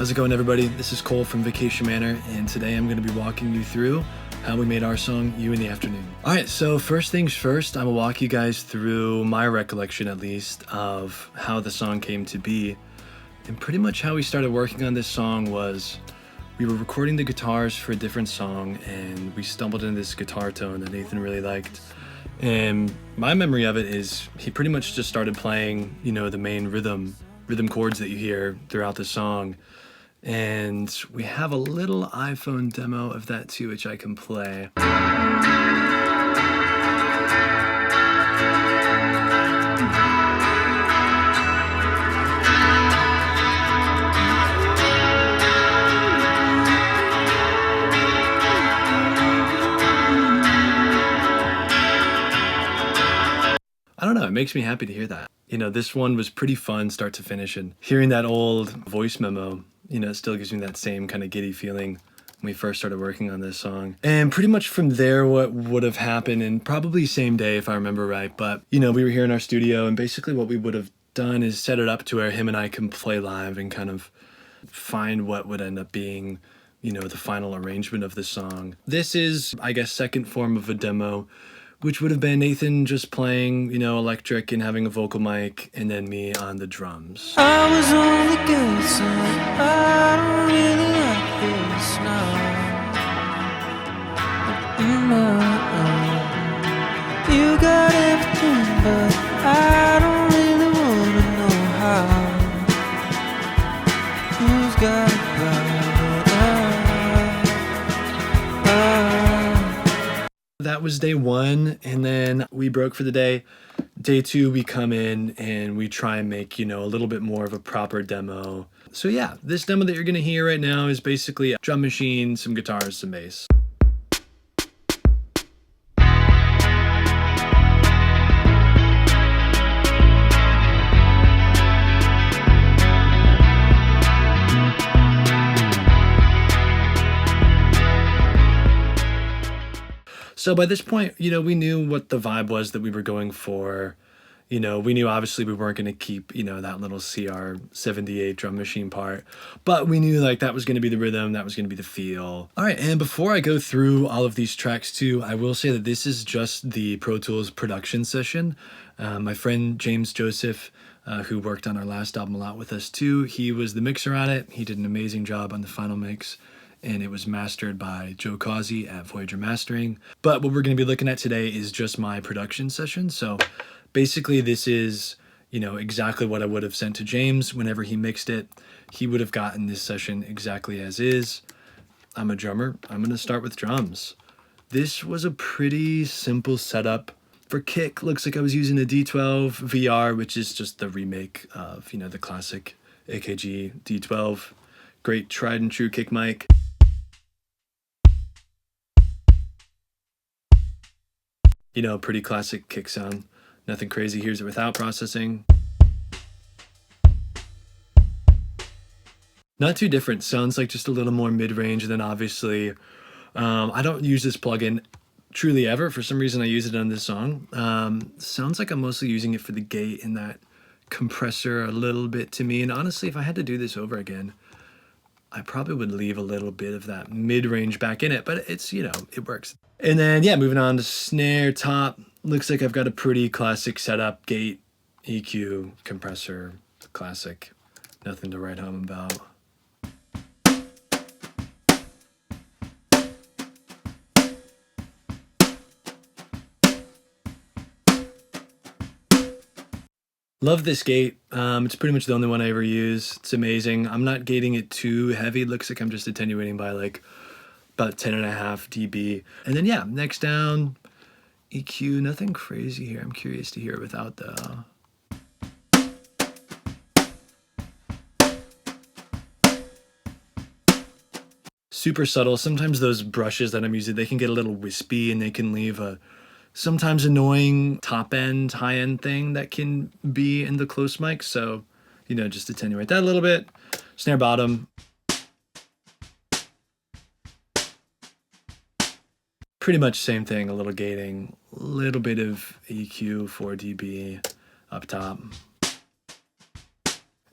How's it going, everybody? This is Cole from Vacation Manor, and today I'm going to be walking you through how we made our song, You in the Afternoon. All right, so first things first, I'm going to walk you guys through my recollection, at least, of how the song came to be. And pretty much how we started working on this song was we were recording the guitars for a different song, and we stumbled into this guitar tone that Nathan really liked. And my memory of it is he pretty much just started playing, you know, the main rhythm chords that you hear throughout the song. And we have a little iPhone demo of that too, which I can play. I don't know, it makes me happy to hear that. You know, this one was pretty fun start to finish, and hearing that old voice memo, you know, it still gives me that same kind of giddy feeling when we first started working on this song. And pretty much from there, what would have happened, and probably same day if I remember right, but, you know, we were here in our studio, and basically what we would have done is set it up to where him and I can play live and kind of find what would end up being, you know, the final arrangement of the song. This is, I guess, second form of a demo, which would have been Nathan just playing, you know, electric and having a vocal mic, and then me on the drums. I was on the good side, I don't really like this now. You got everything, but I don't really wanna know how. Who's got it That was day one, and then we broke for the day. Day two, we come in and we try and make, you know, a little bit more of a proper demo. So yeah, this demo that you're gonna hear right now is basically a drum machine, some guitars, some bass. So by this point, you know, we knew what the vibe was that we were going for. You know, we knew obviously we weren't going to keep, you know, that little CR78 drum machine part, but we knew like that was going to be the rhythm, that was going to be the feel. All right, and before I go through all of these tracks too, I will say that this is just the Pro Tools production session. My friend James Joseph, who worked on our last album a lot with us too, he was the mixer on it. He did an amazing job on the final mix, and it was mastered by Joe Causey at Voyager Mastering. But what we're going to be looking at today is just my production session. So basically this is, you know, exactly what I would have sent to James whenever he mixed it. He would have gotten this session exactly as is. I'm a drummer. I'm going to start with drums. This was a pretty simple setup. For kick, looks like I was using a D12 VR, which is just the remake of, you know, the classic AKG D12. Great tried and true kick mic. You know, pretty classic kick sound. Nothing crazy. Here's it without processing. Not too different. Sounds like just a little more mid-range. And then obviously, I don't use this plugin truly ever. For some reason, I use it on this song. Sounds like I'm mostly using it for the gate and that compressor a little bit to me. And honestly, if I had to do this over again, I probably would leave a little bit of that mid-range back in it, but it's, you know, it works. And then, yeah, moving on to snare top. Looks like I've got a pretty classic setup. Gate, EQ, compressor, classic. Nothing to write home about. Love this gate. It's pretty much the only one I ever use. It's amazing. I'm not gating it too heavy. It looks like I'm just attenuating by like about 10.5 dB. And then yeah, next down, EQ, nothing crazy here. I'm curious to hear it without the... Super subtle. Sometimes those brushes that I'm using, they can get a little wispy and they can leave a sometimes annoying top end, high end thing that can be in the close mic. So, you know, just attenuate that a little bit. Snare bottom. Pretty much same thing, a little gating, a little bit of EQ, 4 dB up top.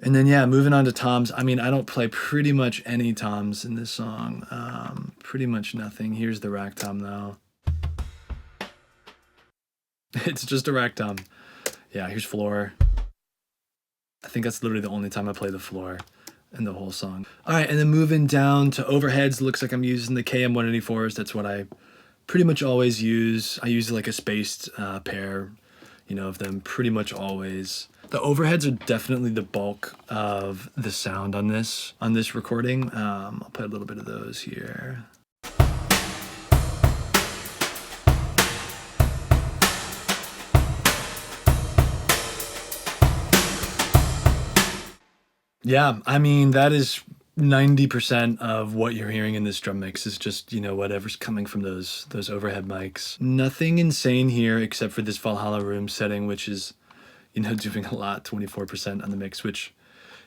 And then, yeah, moving on to toms. I mean, I don't play pretty much any toms in this song. Pretty much nothing. Here's the rack tom, though. It's just a rack tom. Yeah, here's floor. I think that's literally the only time I play the floor in the whole song. All right, and then moving down to overheads, looks like I'm using the KM184s. That's what I pretty much always use. I use like a spaced pair, you know, of them pretty much always. The overheads are definitely the bulk of the sound on this recording. I'll play a little bit of those here. Yeah, I mean, that is 90% of what you're hearing in this drum mix is just, you know, whatever's coming from those overhead mics. Nothing insane here except for this Valhalla room setting, which is, you know, doing a lot, 24% on the mix, which,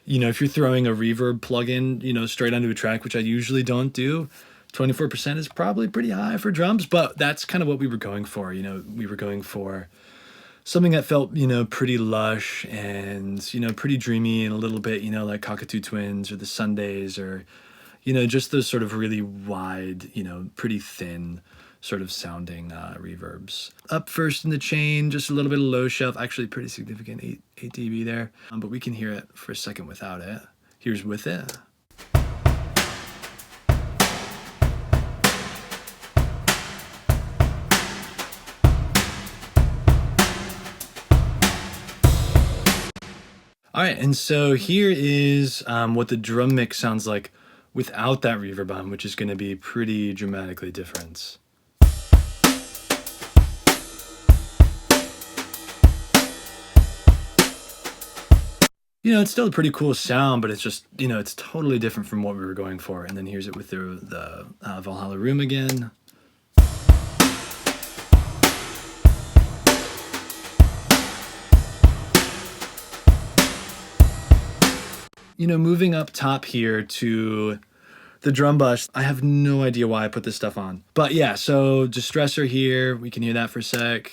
you know, if you're throwing a reverb plugin, you know, straight onto a track, which I usually don't do, 24% is probably pretty high for drums, but that's kind of what we were going for. You know, we were going for something that felt, you know, pretty lush and, you know, pretty dreamy and a little bit, you know, like Cockatoo Twins or the Sundays or, you know, just those sort of really wide, you know, pretty thin sort of sounding reverbs. Up first in the chain, just a little bit of low shelf, actually pretty significant, 8 dB there, but we can hear it for a second without it. Here's with it. All right, and so here is what the drum mix sounds like without that reverb on, which is going to be pretty dramatically different. You know, it's still a pretty cool sound, but it's just, you know, it's totally different from what we were going for. And then here's it with the Valhalla room again. You know, moving up top here to the drum bus, I have no idea why I put this stuff on. But yeah, so distressor here, we can hear that for a sec.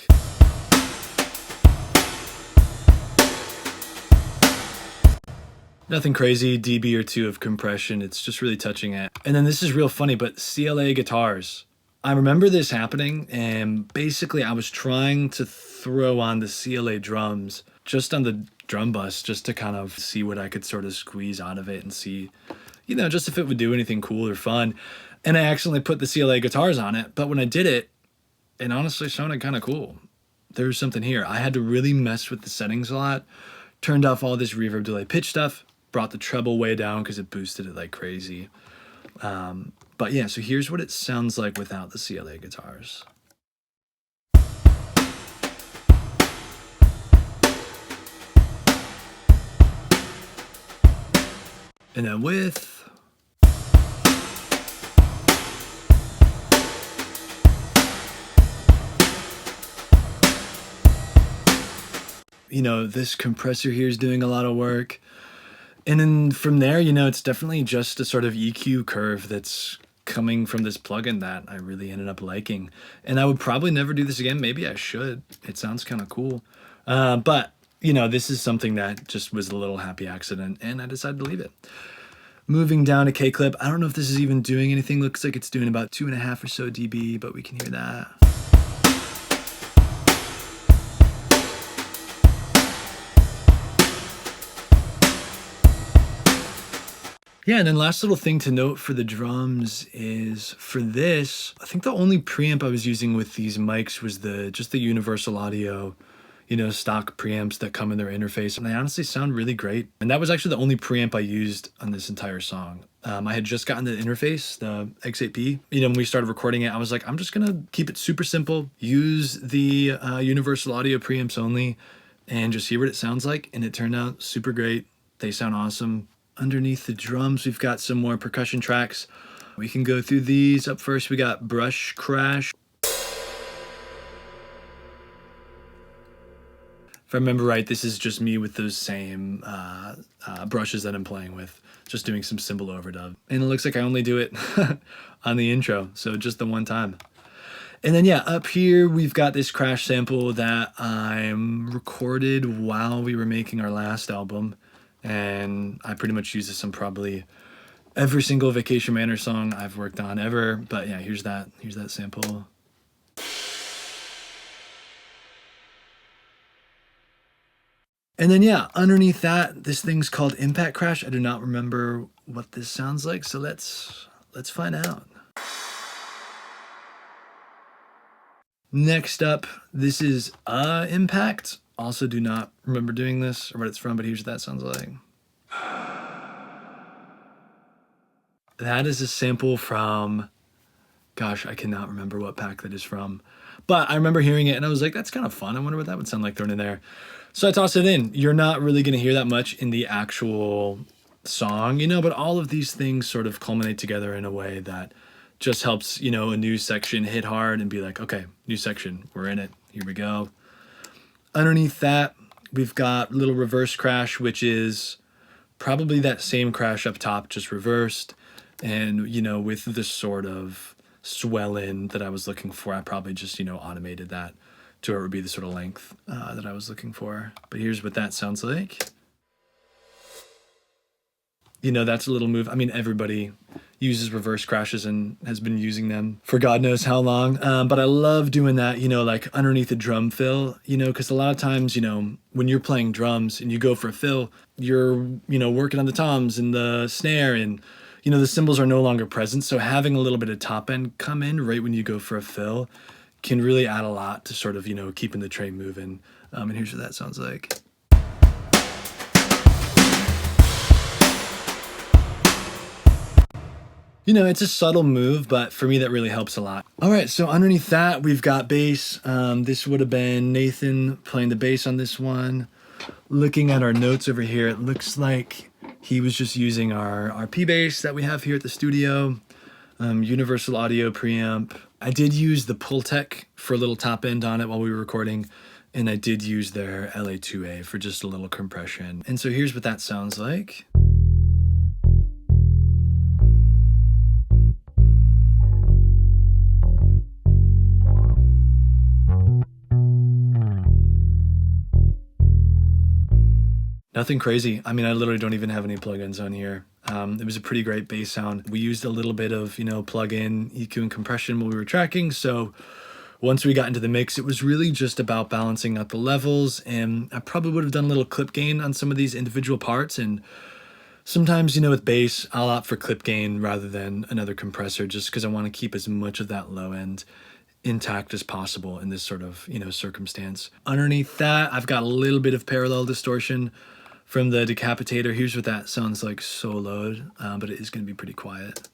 Nothing crazy, dB or two of compression, it's just really touching it. And then this is real funny, but CLA guitars. I remember this happening, and basically I was trying to throw on the CLA drums just on the drum bus just to kind of see what I could sort of squeeze out of it and see, you know, just if it would do anything cool or fun. And I accidentally put the CLA guitars on it, but when I did it, it honestly sounded kind of cool. There's something here. I had to really mess with the settings a lot, turned off all this reverb delay pitch stuff, brought the treble way down because it boosted it like crazy. But yeah, so here's what it sounds like without the CLA guitars. And then with. You know, this compressor here is doing a lot of work. And then from there, you know, it's definitely just a sort of EQ curve that's coming from this plugin that I really ended up liking. And I would probably never do this again. Maybe I should. It sounds kind of cool. But, you know, this is something that just was a little happy accident, and I decided to leave it. Moving down to K-Clip. I don't know if this is even doing anything. Looks like it's doing about 2.5 or so dB, but we can hear that. Yeah, and then last little thing to note for the drums is for this, I think the only preamp I was using with these mics was just the Universal Audio, you know, stock preamps that come in their interface, and they honestly sound really great. And that was actually the only preamp I used on this entire song. I had just gotten the interface, the X8P. You know, when we started recording it, I was like, I'm just gonna keep it super simple, use the Universal Audio preamps only, and just hear what it sounds like. And it turned out super great. They sound awesome. Underneath the drums, we've got some more percussion tracks. We can go through these. Up first, we got Brush Crash. If I remember right, this is just me with those same brushes that I'm playing with, just doing some cymbal overdub. And it looks like I only do it on the intro, so just the one time. And then yeah, up here, we've got this crash sample that I recorded while we were making our last album. And I pretty much use this on probably every single Vacation Manor song I've worked on ever. But yeah, here's that sample. And then yeah, underneath that, this thing's called Impact Crash. I do not remember what this sounds like, so let's find out. Next up, this is Impact. Also do not remember doing this or what it's from, but here's what that sounds like. That is a sample from, gosh, I cannot remember what pack that is from. But I remember hearing it and I was like, that's kind of fun. I wonder what that would sound like thrown in there. So I tossed it in. You're not really going to hear that much in the actual song, you know, but all of these things sort of culminate together in a way that just helps, you know, a new section hit hard and be like, okay, new section, we're in it. Here we go. Underneath that, we've got little reverse crash, which is probably that same crash up top, just reversed. And, you know, with this sort of swell in that I was looking for, I probably just, you know, automated that to where it would be the sort of length that I was looking for. But here's what that sounds like. You know, that's a little move. I mean, everybody uses reverse crashes and has been using them for God knows how long. But I love doing that, you know, like underneath a drum fill, you know, because a lot of times, you know, when you're playing drums and you go for a fill, you're, you know, working on the toms and the snare and, you know, the cymbals are no longer present. So having a little bit of top end come in right when you go for a fill can really add a lot to sort of, you know, keeping the train moving. And here's what that sounds like. You know, it's a subtle move, but for me, that really helps a lot. All right, so underneath that, we've got bass. This would have been Nathan playing the bass on this one. Looking at our notes over here, it looks like he was just using our P bass that we have here at the studio, universal audio preamp. I did use the Pultec for a little top end on it while we were recording, and I did use their LA2A for just a little compression. And so here's what that sounds like. Nothing crazy. I mean, I literally don't even have any plugins on here. It was a pretty great bass sound. We used a little bit of, you know, plug-in EQ and compression while we were tracking. So once we got into the mix, it was really just about balancing out the levels. And I probably would have done a little clip gain on some of these individual parts. And sometimes, you know, with bass, I'll opt for clip gain rather than another compressor just because I want to keep as much of that low end intact as possible in this sort of, you know, circumstance. Underneath that, I've got a little bit of parallel distortion from the decapitator. Here's what that sounds like soloed, but it is going to be pretty quiet.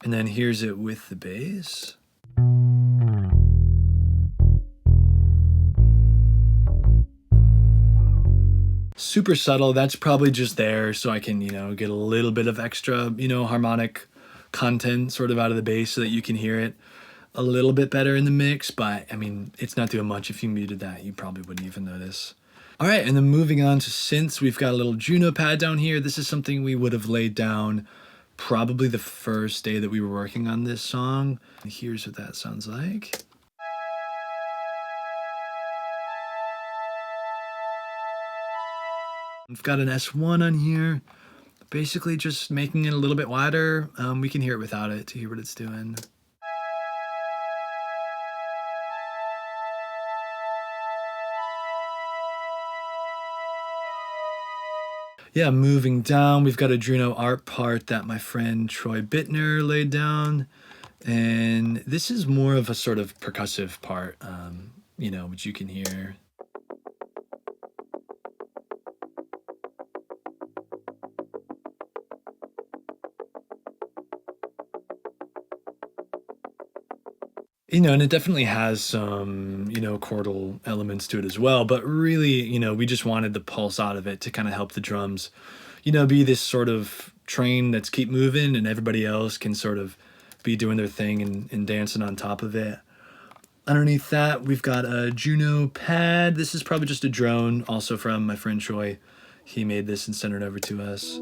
And then here's it with the bass. Super subtle. That's probably just there so I can, you know, get a little bit of extra, you know, harmonic content sort of out of the bass so that you can hear it a little bit better in the mix. But I mean, it's not doing much. If you muted that, you probably wouldn't even notice. All right, and then moving on to synths, we've got a little Juno pad down here. This is something we would have laid down probably the first day that we were working on this song. Here's what that sounds like. We've got an S1 on here, basically just making it a little bit wider. We can hear it without it to hear what it's doing. Yeah, moving down, we've got a Juno art part that my friend Troy Bittner laid down. And this is more of a sort of percussive part, you know, which you can hear. You know, and it definitely has some, you know, chordal elements to it as well. But really, you know, we just wanted the pulse out of it to kind of help the drums, you know, be this sort of train that's keep moving and everybody else can sort of be doing their thing and dancing on top of it. Underneath that, we've got a Juno pad. This is probably just a drone, also from my friend Troy. He made this and sent it over to us.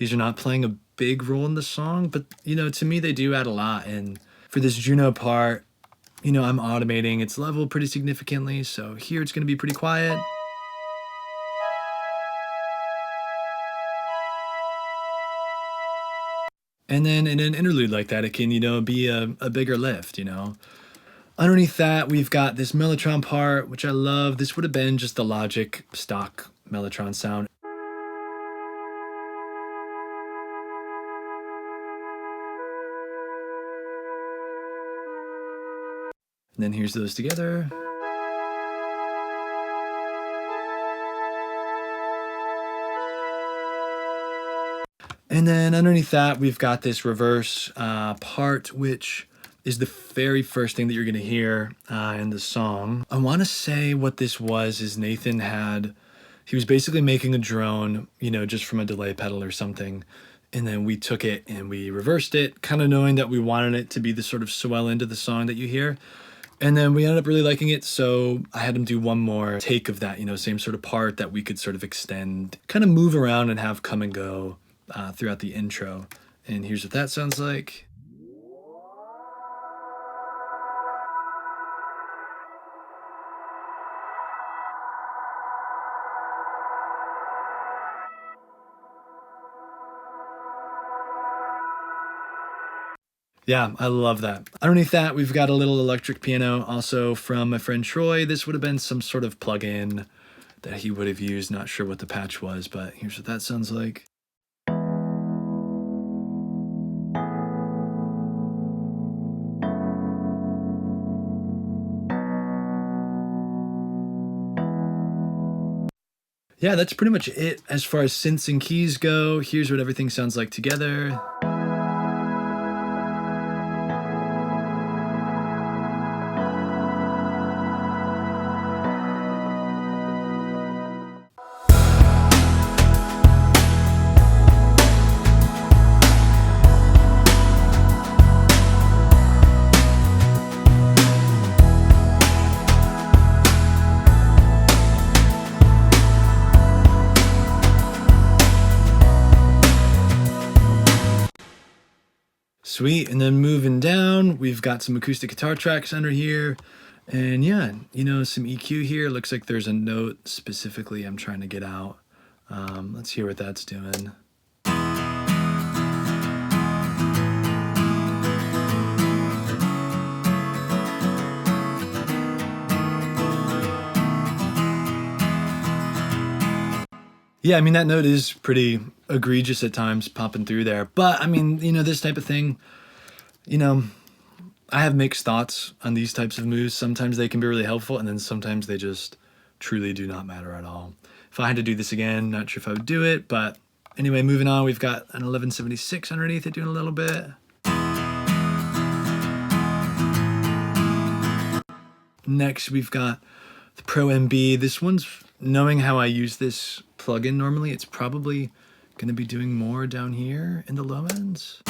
These are not playing a big role in the song, but you know, to me they do add a lot. And for this Juno part, you know, I'm automating its level pretty significantly, so here it's gonna be pretty quiet. And then in an interlude like that, it can, you know, be a bigger lift, you know. Underneath that, we've got this Mellotron part, which I love. This would have been just the Logic stock Mellotron sound. And then here's those together. And then underneath that, we've got this reverse part, which is the very first thing that you're gonna hear in the song. I wanna say what this was is Nathan he was basically making a drone, you know, just from a delay pedal or something. And then we took it and we reversed it, kind of knowing that we wanted it to be the sort of swell into the song that you hear. And then we ended up really liking it, so I had him do one more take of that, you know, same sort of part that we could sort of extend, kind of move around and have come and go throughout the intro. And here's what that sounds like. Yeah, I love that. Underneath that, we've got a little electric piano also from my friend Troy. This would have been some sort of plugin that he would have used. Not sure what the patch was, but here's what that sounds like. Yeah, that's pretty much it as far as synths and keys go. Here's what everything sounds like together. Sweet, and then moving down, we've got some acoustic guitar tracks under here. And yeah, you know, some EQ here. Looks like there's a note specifically I'm trying to get out. Let's hear what that's doing. Yeah, I mean, that note is pretty egregious at times popping through there. But I mean, you know, this type of thing, you know, I have mixed thoughts on these types of moves. Sometimes they can be really helpful, and then sometimes they just truly do not matter at all. If I had to do this again, not sure if I would do it. But anyway, moving on, we've got an 1176 underneath it doing a little bit. Next, we've got the Pro MB. This one's, knowing how I use this plugin normally, it's probably going to be doing more down here in the low ends.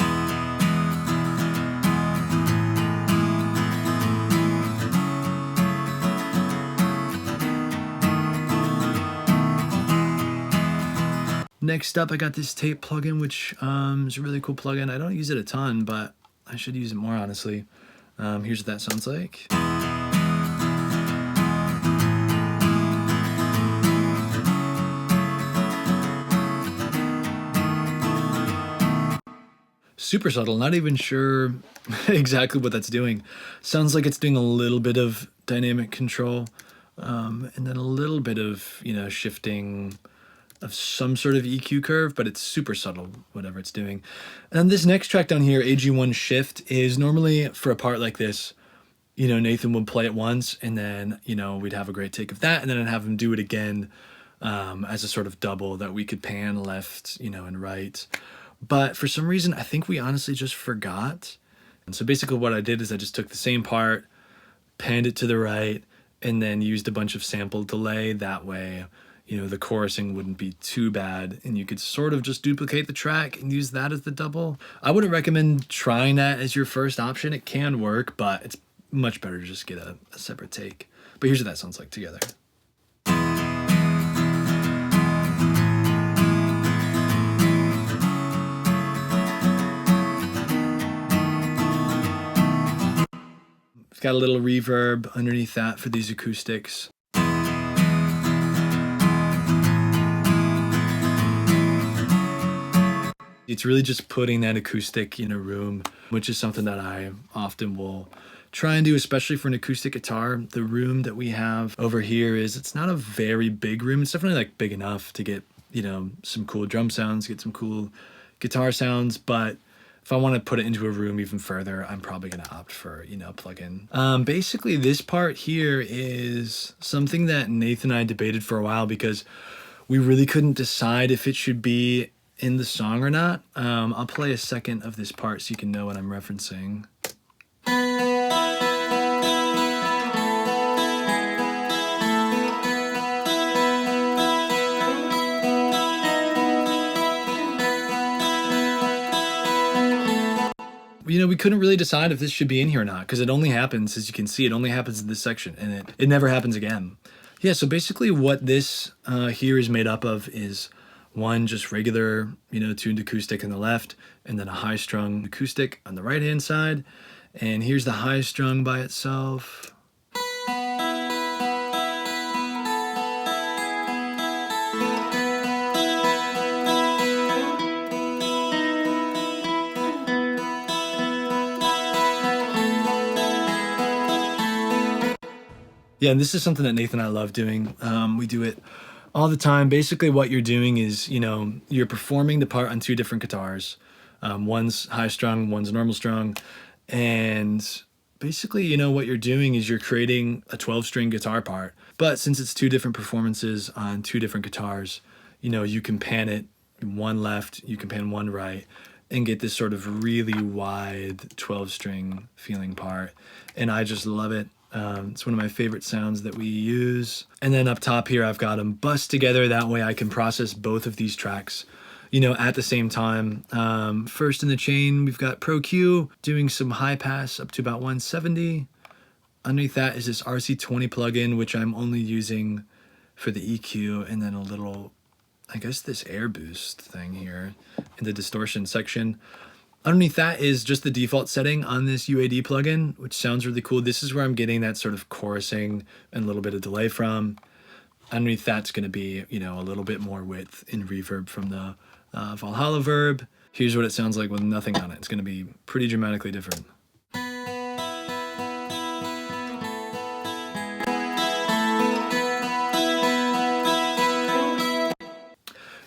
Next up, I got this tape plugin, which is a really cool plugin. I don't use it a ton, but I should use it more, honestly. Here's what that sounds like. Super subtle, not even sure exactly what that's doing. Sounds like it's doing a little bit of dynamic control, and then a little bit of, you know, shifting of some sort of EQ curve, but it's super subtle, whatever it's doing. And this next track down here, AG1 Shift, is normally for a part like this, you know, Nathan would play it once, and then, you know, we'd have a great take of that, and then I'd have him do it again as a sort of double that we could pan left, you know, and right. But for some reason, I think we honestly just forgot. And so basically what I did is I just took the same part, panned it to the right, and then used a bunch of sample delay. That way, you know, the chorusing wouldn't be too bad, and you could sort of just duplicate the track and use that as the double. I wouldn't recommend trying that as your first option. It can work, but it's much better to just get a separate take. But here's what that sounds like together. got a little reverb underneath that for these acoustics. It's really just putting that acoustic in a room, which is something that I often will try and do, especially for an acoustic guitar. The room that we have over here it's not a very big room. It's definitely like big enough to get, some cool drum sounds, get some cool guitar sounds. But if I want to put it into a room even further, I'm probably going to opt for, plug-in. Basically, this part here is something that Nathan and I debated for a while because we really couldn't decide if it should be in the song or not. I'll play a second of this part so you can know what I'm referencing. We couldn't really decide if this should be in here or not because it only happens, as you can see, it only happens in this section and it never happens again. Yeah, so basically what this here is made up of is one just regular, tuned acoustic on the left, and then a high strung acoustic on the right hand side. And here's the high strung by itself. Yeah, and this is something that Nathan and I love doing. We do it all the time. Basically what you're doing is, you're performing the part on two different guitars. One's high strung, one's normal strung. And basically, what you're doing is you're creating a 12-string guitar part. But since it's two different performances on two different guitars, you can pan it one left, you can pan one right, and get this sort of really wide 12-string feeling part. And I just love it. It's one of my favorite sounds that we use. And then up top here, I've got them bussed together. That way I can process both of these tracks, at the same time. First in the chain, we've got Pro Q doing some high pass up to about 170. Underneath that is this RC20 plugin, which I'm only using for the EQ, and then a little, I guess, this air boost thing here in the distortion section. Underneath that is just the default setting on this UAD plugin, which sounds really cool. This is where I'm getting that sort of chorusing and a little bit of delay from. Underneath that's going to be, a little bit more width in reverb from the Valhalla Verb. Here's what it sounds like with nothing on it. It's going to be pretty dramatically different.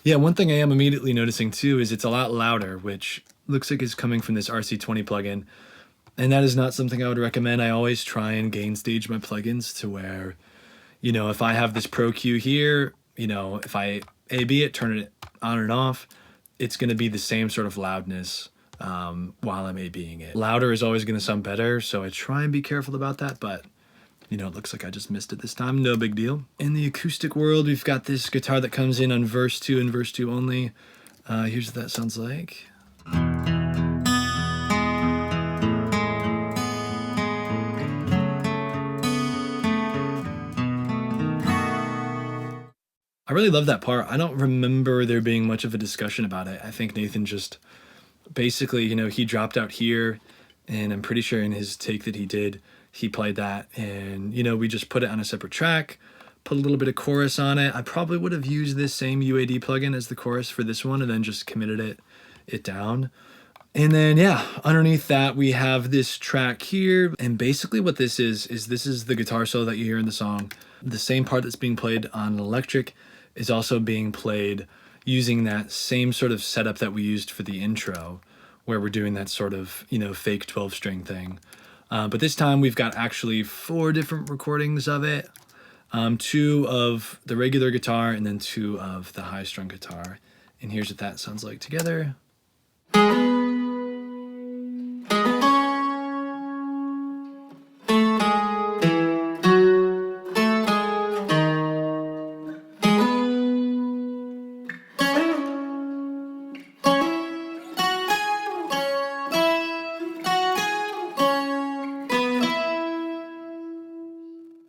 Yeah, one thing I am immediately noticing too is it's a lot louder, which looks like it's coming from this RC20 plugin. And that is not something I would recommend. I always try and gain stage my plugins to where, if I have this Pro Q here, if I A/B it, turn it on and off, it's going to be the same sort of loudness while I'm A/Bing it. Louder is always going to sound better, so I try and be careful about that, but it looks like I just missed it this time. No big deal. In the acoustic world, we've got this guitar that comes in on verse 2 and verse 2 only. Here's what that sounds like. I really love that part. I don't remember there being much of a discussion about it. I think Nathan just basically, he dropped out here, and I'm pretty sure in his take that he did, he played that, and, we just put it on a separate track, put a little bit of chorus on it. I probably would have used this same UAD plugin as the chorus for this one and then just committed it down. And then, yeah, underneath that, we have this track here. And basically what this is this is the guitar solo that you hear in the song. The same part that's being played on an electric is also being played using that same sort of setup that we used for the intro, where we're doing that sort of, fake 12-string thing. But this time we've got actually 4 different recordings of it. 2 of the regular guitar and then 2 of the high-strung guitar. And here's what that sounds like together.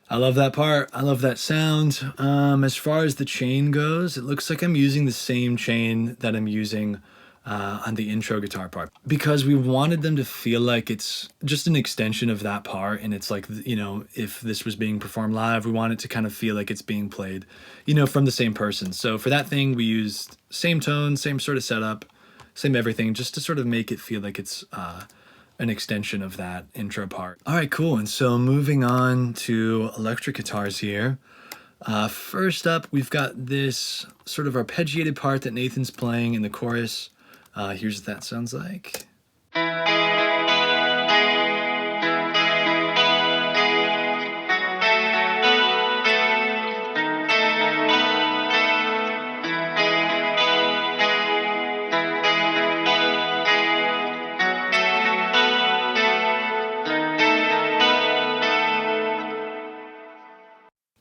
I love that part. I love that sound. As far as the chain goes, it looks like I'm using the same chain that I'm using on the intro guitar part, because we wanted them to feel like it's just an extension of that part. And it's like, you know, if this was being performed live, we want it to kind of feel like it's being played, you know, from the same person. So for that thing, we used same tone, same sort of setup, same everything, just to sort of make it feel like it's an extension of that intro part. All right, cool. And so moving on to electric guitars here. First up, we've got this sort of arpeggiated part that Nathan's playing in the chorus. Here's what that sounds like.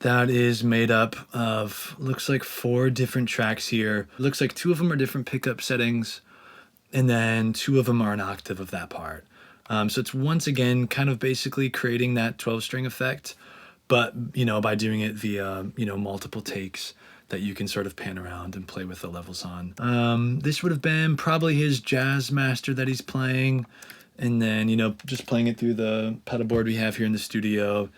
That is made up of, looks like 4 different tracks here. Looks like 2 of them are different pickup settings, and then 2 of them are an octave of that part. So it's once again kind of basically creating that 12-string effect, but, you know, by doing it via, you know, multiple takes that you can sort of pan around and play with the levels on. This would have been probably his jazz master that he's playing, and then, you know, just playing it through the pedal board we have here in the studio,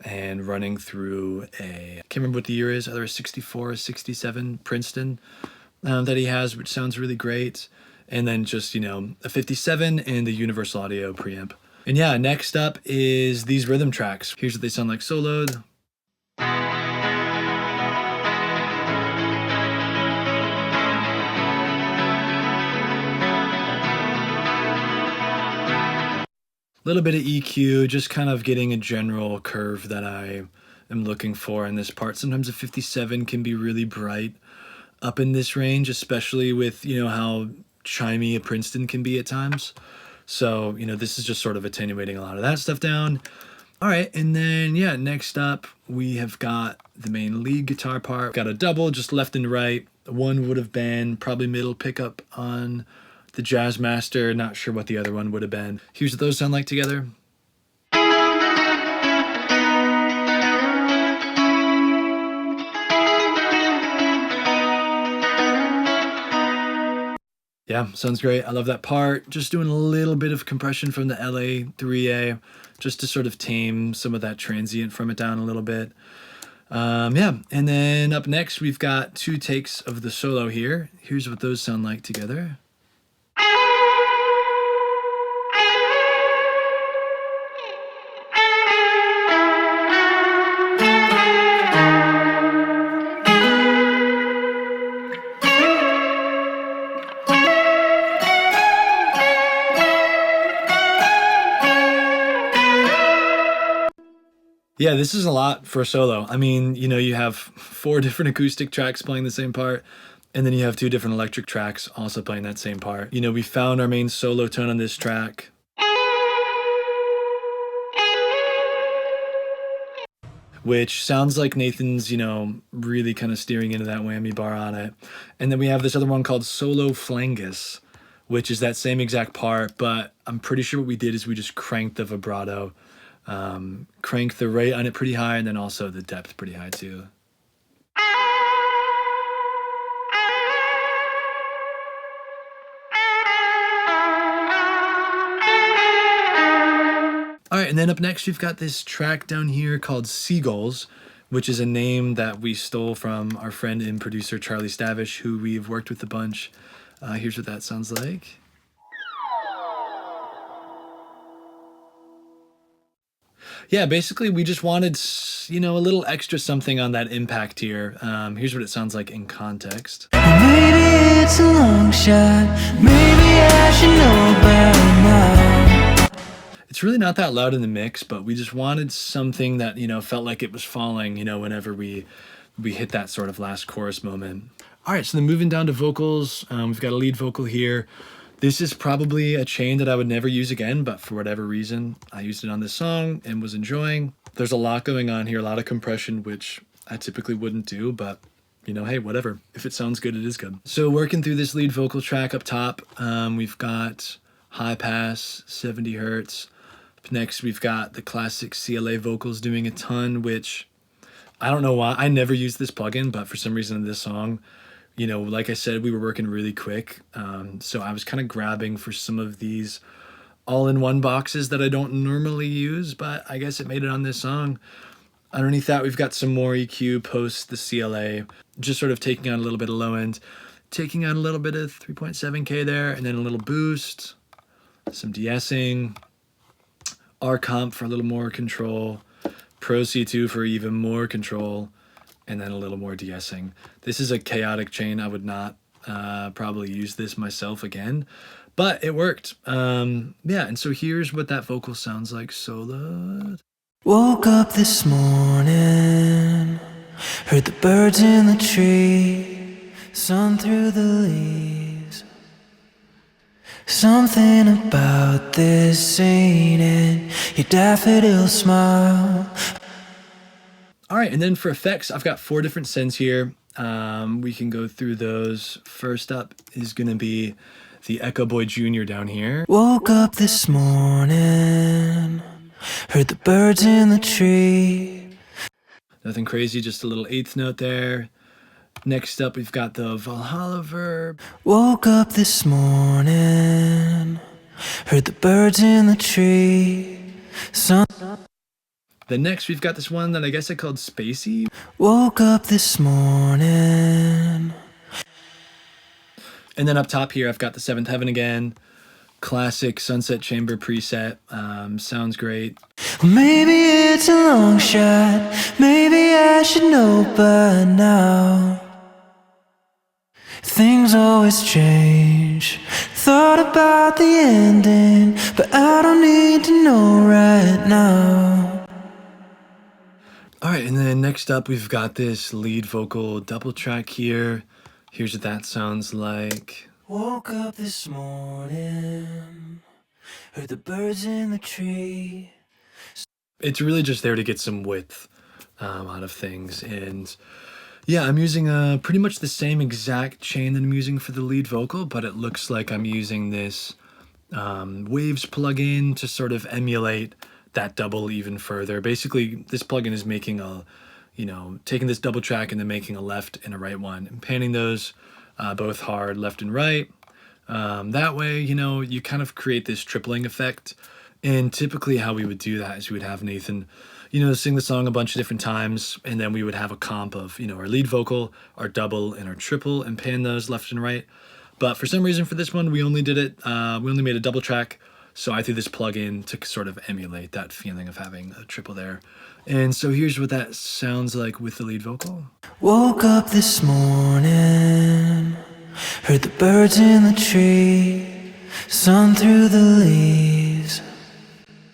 and running through I can't remember what the year is, either a 64 or 67 Princeton that he has, which sounds really great. And then just, you know, a 57 and the Universal Audio preamp. And yeah, next up is these rhythm tracks. Here's what they sound like soloed. Little bit of EQ, just kind of getting a general curve that I am looking for in this part. Sometimes a 57 can be really bright up in this range, especially with, you know, how chimey a Princeton can be at times. So, you know, this is just sort of attenuating a lot of that stuff down. All right, and then, yeah, next up, we have got the main lead guitar part. Got a double, just left and right. One would have been probably middle pickup on the Jazz Master, not sure what the other one would have been. Here's what those sound like together. Yeah, sounds great. I love that part. Just doing a little bit of compression from the LA 3A just to sort of tame some of that transient from it down a little bit. Yeah, and then up next, we've got 2 takes of the solo here. Here's what those sound like together. Yeah, this is a lot for a solo. I mean, you know, you have 4 different acoustic tracks playing the same part, and then you have 2 different electric tracks also playing that same part. You know, we found our main solo tone on this track, which sounds like Nathan's, you know, really kind of steering into that whammy bar on it. And then we have this other one called Solo Flangus, which is that same exact part, but I'm pretty sure what we did is we just cranked the vibrato, cranked the rate on it pretty high, and then also the depth pretty high too. All right, and then up next, we've got this track down here called Seagulls, which is a name that we stole from our friend and producer Charlie Stavish, who we've worked with a bunch. Here's what that sounds like. Yeah, basically, we just wanted, you know, a little extra something on that impact here. Here's what it sounds like in context. Maybe it's a long shot. Maybe I should know by now. It's really not that loud in the mix, but we just wanted something that, you know, felt like it was falling, you know, whenever we hit that sort of last chorus moment. All right, so then moving down to vocals, we've got a lead vocal here. This is probably a chain that I would never use again, but for whatever reason, I used it on this song and was enjoying. There's a lot going on here, a lot of compression, which I typically wouldn't do, but, you know, hey, whatever. If it sounds good, it is good. So working through this lead vocal track up top, we've got high pass, 70 hertz. Next, we've got the classic CLA vocals doing a ton, which I don't know why. I never use this plugin, but for some reason in this song, You know, like I said, we were working really quick. So I was kind of grabbing for some of these all-in-one boxes that I don't normally use, but I guess it made it on this song. Underneath that, we've got some more EQ post the CLA, just sort of taking out a little bit of low end, taking out a little bit of 3.7K there, and then a little boost, some de-essing, R comp for a little more control, Pro C2 for even more control, and then a little more de-essing. This is a chaotic chain. I would not probably use this myself again, but it worked. Yeah, and so here's what that vocal sounds like soloed. Woke up this morning, heard the birds in the tree, sun through the leaves. Something about this ain't it, your daffodil smile. All right, and then for effects, I've got 4 different synths here. We can go through those. First up is going to be the Echo Boy Jr. down here. Woke up this morning, heard the birds in the tree. Nothing crazy, just a little 8th note there. Next up, we've got the Valhalla verb. Woke up this morning, heard the birds in the tree. Then next, we've got this one that I guess I called Spacey. Woke up this morning. And then up top here, I've got the 7th Heaven again. Classic Sunset Chamber preset. Sounds great. Maybe it's a long shot, maybe I should know by now. Things always change. Thought about the ending, but I don't need to know right now. All right, and then next up, we've got this lead vocal double track here. Here's what that sounds like. Woke up this morning, heard the birds in the tree. It's really just there to get some width out of things. And yeah, I'm using pretty much the same exact chain that I'm using for the lead vocal, but it looks like I'm using this Waves plugin to sort of emulate that double even further. Basically, this plugin is making taking this double track and then making a left and a right one and panning those both hard left and right. That way, you kind of create this tripling effect. And typically how we would do that is we would have Nathan, sing the song a bunch of different times, and then we would have a comp of, our lead vocal, our double, and our triple, and pan those left and right. But for some reason for this one, we only did it, we only made a double track, so I threw this plug in to sort of emulate that feeling of having a triple there. And so here's what that sounds like with the lead vocal. Woke up this morning, heard the birds in the tree, sun through the leaves.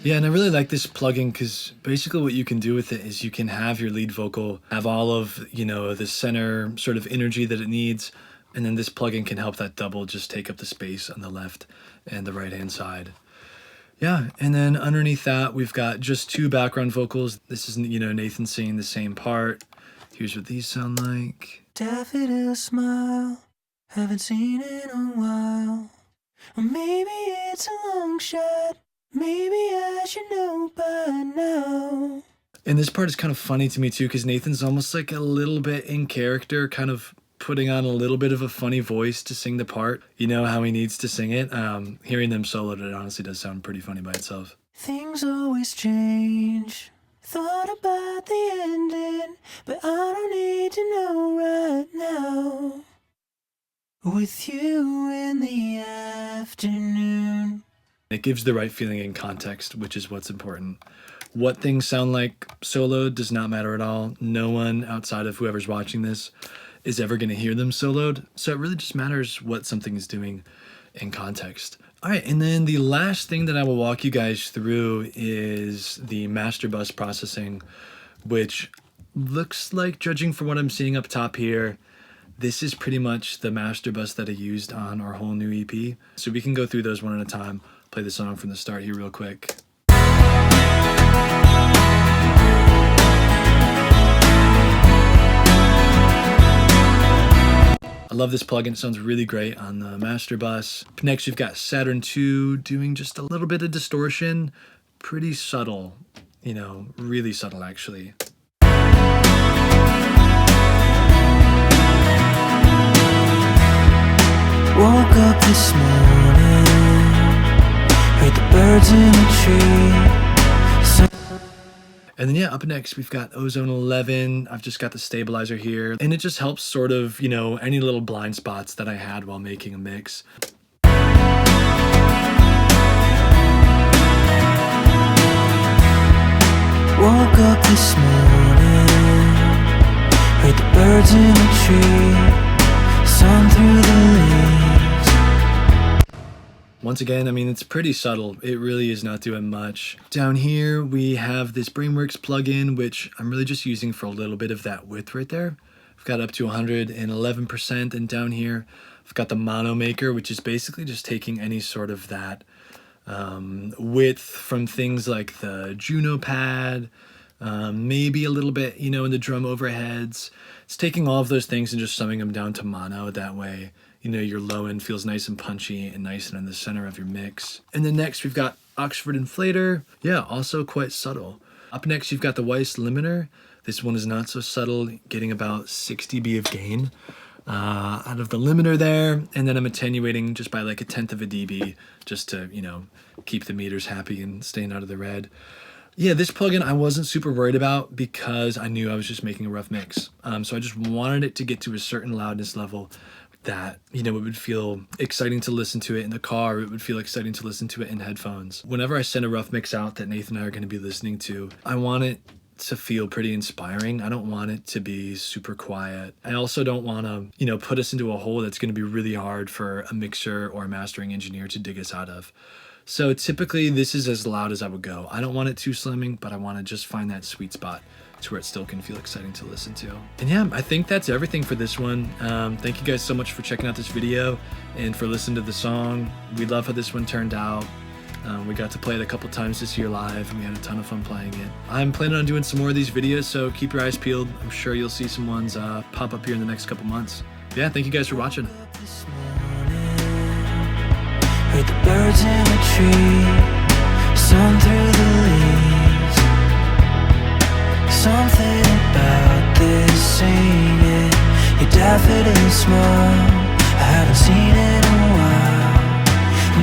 Yeah, and I really like this plugin because basically what you can do with it is you can have your lead vocal have all of, the center sort of energy that it needs, and then this plugin can help that double just take up the space on the left and the right-hand side. Yeah, and then underneath that, we've got just 2 background vocals. This is, Nathan singing the same part. Here's what these sound like. Daffodil smile, haven't seen in a while. Or maybe it's a long shot, maybe I should know by now. And this part is kind of funny to me too, because Nathan's almost like a little bit in character, kind of putting on a little bit of a funny voice to sing the part. You know how he needs to sing it. Hearing them soloed, it honestly does sound pretty funny by itself. Things always change. Thought about the ending, but I don't need to know right now. With you in the afternoon. It gives the right feeling in context, which is what's important. What things sound like soloed does not matter at all. No one outside of whoever's watching this is ever going to hear them soloed. So it really just matters what something is doing in context. All right, and then the last thing that I will walk you guys through is the master bus processing, which looks like, judging from what I'm seeing up top here, this is pretty much the master bus that I used on our whole new EP. So we can go through those one at a time. Play the song from the start here real quick. I love this plugin. It sounds really great on the master bus. Next, we've got Saturn 2 doing just a little bit of distortion. Pretty subtle, really subtle actually. Woke up this morning, heard the birds in the tree. And then yeah, up next we've got Ozone 11. I've just got the stabilizer here, and it just helps sort of, you know, any little blind spots that I had while making a mix. Woke up this morning, heard the birds in the tree, sun through the leaves. Once again, I mean, it's pretty subtle. It really is not doing much. Down here, we have this Brainworks plugin, which I'm really just using for a little bit of that width right there. I've got up to 111%, and down here, I've got the Mono Maker, which is basically just taking any sort of that width from things like the Juno pad, maybe a little bit, you know, in the drum overheads. It's taking all of those things and just summing them down to mono. That way, you know, your low end feels nice and punchy and nice and in the center of your mix. And then next we've got Oxford Inflator. Yeah, also quite subtle. Up next you've got the Weiss Limiter. This one is not so subtle, getting about 6 dB of gain out of the limiter there. And then I'm attenuating just by like 1/10 of a dB just to, you know, keep the meters happy and staying out of the red. Yeah, this plugin I wasn't super worried about because I knew I was just making a rough mix. So I just wanted it to get to a certain loudness level that, you know, it would feel exciting to listen to it in the car. It would feel exciting to listen to it in headphones. Whenever I send a rough mix out that Nathan and I are going to be listening to, I want it to feel pretty inspiring. I don't want it to be super quiet. I also don't want to, you know, put us into a hole that's going to be really hard for a mixer or a mastering engineer to dig us out of. So typically this is as loud as I would go. I don't want it too slimming, but I want to just find that sweet spot to where it still can feel exciting to listen to. And yeah, I think that's everything for this one. Thank you guys so much for checking out this video and for listening to the song. We love how this one turned out. We got to play it a couple times this year live, and we had a ton of fun playing it. I'm planning on doing some more of these videos, so keep your eyes peeled. I'm sure you'll see some ones pop up here in the next couple months. Yeah, thank you guys for watching. Heard the birds in the tree, sun through the leaves. Something about this singing, your daffodil smile, I haven't seen it in a while.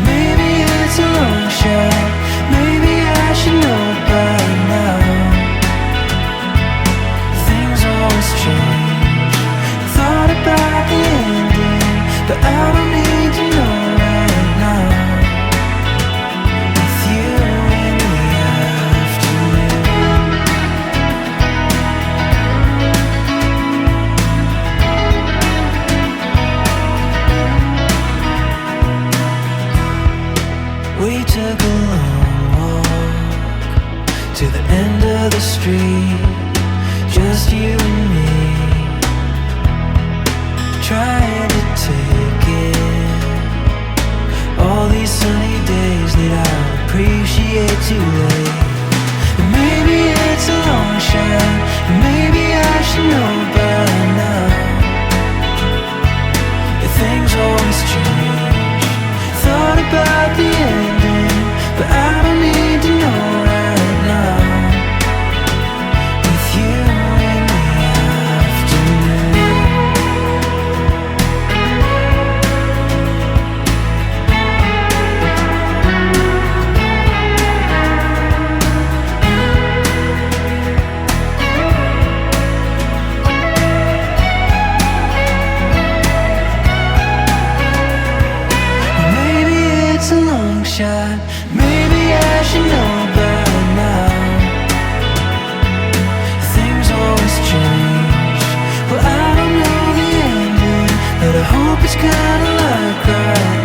Maybe it's a long shot, maybe I should know by now. Things always change, thought about the ending, but I don't need to know right now. With you in the afternoon. We took a long walk to the end of the street, just you and me, trying to take it. All these sunny days that I appreciate too late. And maybe it's a long shot, and maybe I should know by now. Yeah, things always change, thought about the ending, but I don't need to know right now. With you in the afternoon. Maybe it's a long shot, maybe I should know by now. Things always change, well I don't know the ending, but I hope it's kinda like right